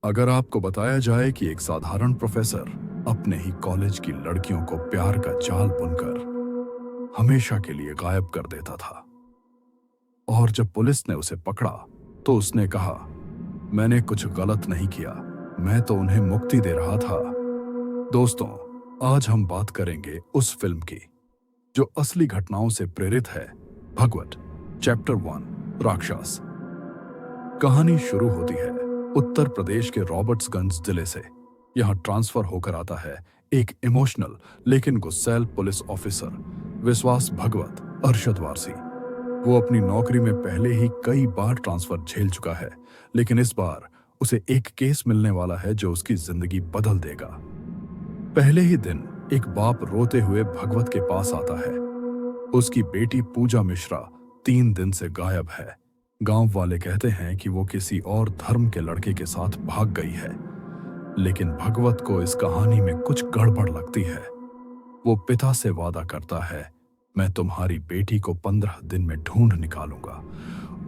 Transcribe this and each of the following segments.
अगर आपको बताया जाए कि एक साधारण प्रोफेसर अपने ही कॉलेज की लड़कियों को प्यार का जाल बुनकर हमेशा के लिए गायब कर देता था, और जब पुलिस ने उसे पकड़ा तो उसने कहा, मैंने कुछ गलत नहीं किया, मैं तो उन्हें मुक्ति दे रहा था। दोस्तों, आज हम बात करेंगे उस फिल्म की जो असली घटनाओं से प्रेरित है, भगवत चैप्टर 1, राक्षस। कहानी शुरू होती है उत्तर प्रदेश के रॉबर्ट्सगंज जिले से। यहाँ ट्रांसफर होकर आता है एक इमोशनल लेकिन गुस्सैल पुलिस ऑफिसर, विश्वास भगवत अरशद वारसी। वो अपनी नौकरी में पहले ही कई बार ट्रांसफर झेल चुका है, लेकिन इस बार उसे एक केस मिलने वाला है जो उसकी जिंदगी बदल देगा। पहले ही दिन एक बाप रोते हुए भगवत के पास आता है। उसकी बेटी पूजा मिश्रा 3 दिन से गायब है। गांव वाले कहते हैं कि वो किसी और धर्म के लड़के के साथ भाग गई है, लेकिन भगवत को इस कहानी में कुछ गड़बड़ लगती है। वो पिता से वादा करता है, मैं तुम्हारी बेटी को 15 दिन में ढूंढ निकालूंगा।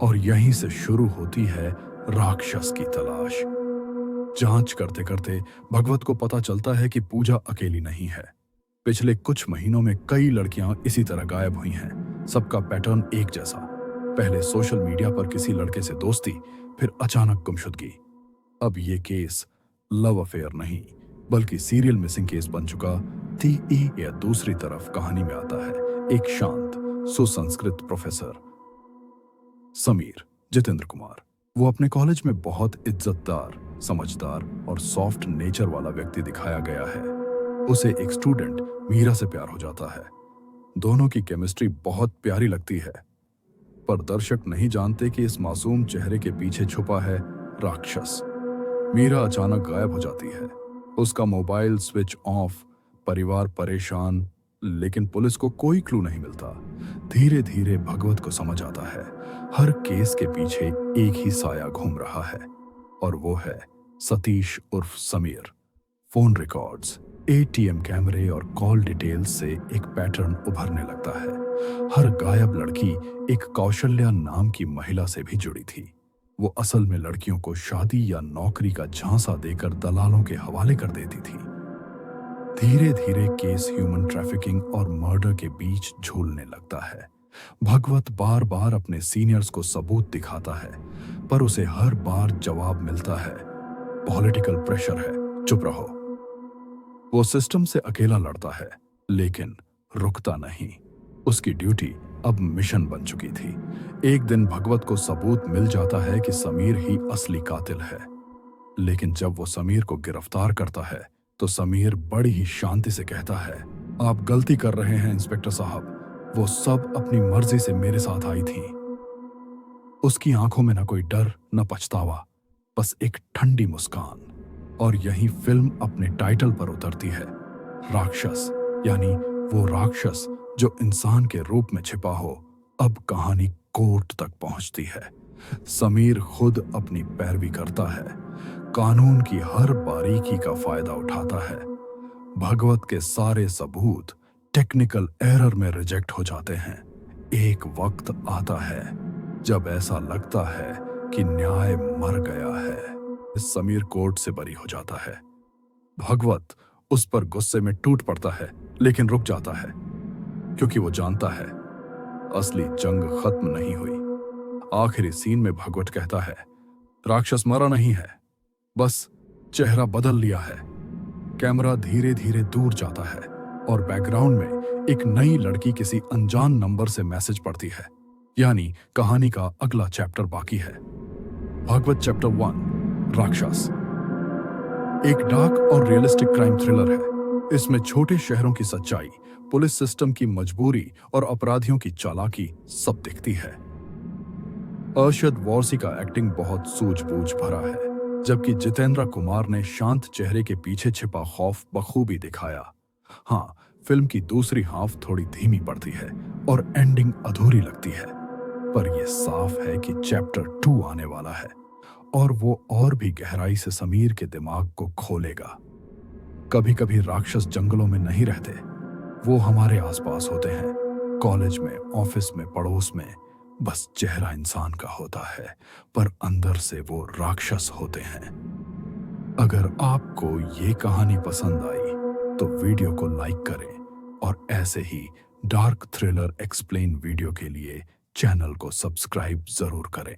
और यहीं से शुरू होती है राक्षस की तलाश। जांच करते करते भगवत को पता चलता है कि पूजा अकेली नहीं है। पिछले कुछ महीनों में कई लड़कियां इसी तरह गायब हुई हैं। सबका पैटर्न एक जैसा, पहले सोशल मीडिया पर किसी लड़के से दोस्ती, फिर अचानक गुमशुदगी। अब ये केस लव अफेयर नहीं बल्कि सीरियल मिसिंग केस बन चुका थी। या दूसरी तरफ कहानी में आता है एक शांत सुसंस्कृत प्रोफेसर, समीर जितेंद्र कुमार। वो अपने कॉलेज में बहुत इज्जतदार, समझदार और सॉफ्ट नेचर वाला व्यक्ति दिखाया गया है। उसे एक स्टूडेंट मीरा से प्यार हो जाता है। दोनों की केमिस्ट्री बहुत प्यारी लगती है, पर दर्शक नहीं जानते कि इस मासूम चेहरे के पीछे छुपा है राक्षस। मीरा अचानक गायब हो जाती है, उसका मोबाइल स्विच ऑफ, परिवार परेशान, लेकिन पुलिस को कोई क्लू नहीं मिलता। धीरे धीरे भगवत को समझ आता है हर केस के पीछे एक ही साया घूम रहा है, और वो है सतीश उर्फ समीर। फोन रिकॉर्ड्स, एटीएम कैमरे और कॉल डिटेल्स से एक पैटर्न उभरने लगता है। हर गायब लड़की एक कौशल्या नाम की महिला से भी जुड़ी थी। वो असल में लड़कियों को शादी या नौकरी का झांसा देकर दलालों के हवाले कर देती थी। धीरे धीरे केस ह्यूमन ट्रैफिकिंग और मर्डर के बीच झूलने लगता है। भगवत बार बार अपने सीनियर्स को सबूत दिखाता है, पर उसे हर बार जवाब मिलता है, पॉलिटिकल प्रेशर है, चुप रहो। वो सिस्टम से अकेला लड़ता है, लेकिन रुकता नहीं। उसकी ड्यूटी अब मिशन बन चुकी थी। एक दिन भगवत को सबूत मिल जाता है कि समीर ही असली कातिल है, लेकिन जब वो समीर को गिरफ्तार करता है तो समीर बड़ी ही शांति से कहता है, आप गलती कर रहे हैं इंस्पेक्टर साहब, वो सब अपनी मर्जी से मेरे साथ आई थी। उसकी आंखों में न कोई डर न पछतावा, बस एक ठंडी मुस्कान। और यही फिल्म अपने टाइटल पर उतरती है, राक्षस, यानी वो राक्षस जो इंसान के रूप में छिपा हो। अब कहानी कोर्ट तक पहुंचती है। समीर खुद अपनी पैरवी करता है, कानून की हर बारीकी का फायदा उठाता है। भगवत के सारे सबूत टेक्निकल एरर में रिजेक्ट हो जाते हैं। एक वक्त आता है जब ऐसा लगता है कि न्याय मर गया है। समीर कोर्ट से बरी हो जाता है। भगवत उस पर गुस्से में टूट पड़ता है, लेकिन रुक जाता है, क्योंकि वो जानता है असली जंग खत्म नहीं हुई। आखिरी सीन में भगवत कहता है, राक्षस मरा नहीं है, बस चेहरा बदल लिया है। कैमरा धीरे धीरे दूर जाता है और बैकग्राउंड में एक नई लड़की किसी अनजान नंबर से मैसेज पढ़ती है, यानी कहानी का अगला चैप्टर बाकी है। भगवत चैप्टर 1, राक्षस एक डार्क और रियलिस्टिक क्राइम थ्रिलर है। इसमें छोटे शहरों की सच्चाई, पुलिस सिस्टम की मजबूरी और अपराधियों की चालाकी सब दिखती है। अरशद वारसी का एक्टिंग बहुत सूझबूझ भरा है, जबकि जितेंद्र कुमार ने शांत चेहरे के पीछे छिपा खौफ बखूबी दिखाया। हाँ, फिल्म की दूसरी हाफ थोड़ी धीमी पड़ती है और एंडिंग अधूरी लगती है, पर यह साफ है कि चैप्टर 2 आने वाला है और वो और भी गहराई से समीर के दिमाग को खोलेगा। कभी कभी राक्षस जंगलों में नहीं रहते, वो हमारे आसपास होते हैं, कॉलेज में, ऑफिस में, पड़ोस में। बस चेहरा इंसान का होता है, पर अंदर से वो राक्षस होते हैं। अगर आपको ये कहानी पसंद आई तो वीडियो को लाइक करें और ऐसे ही डार्क थ्रिलर एक्सप्लेन वीडियो के लिए चैनल को सब्सक्राइब जरूर करें।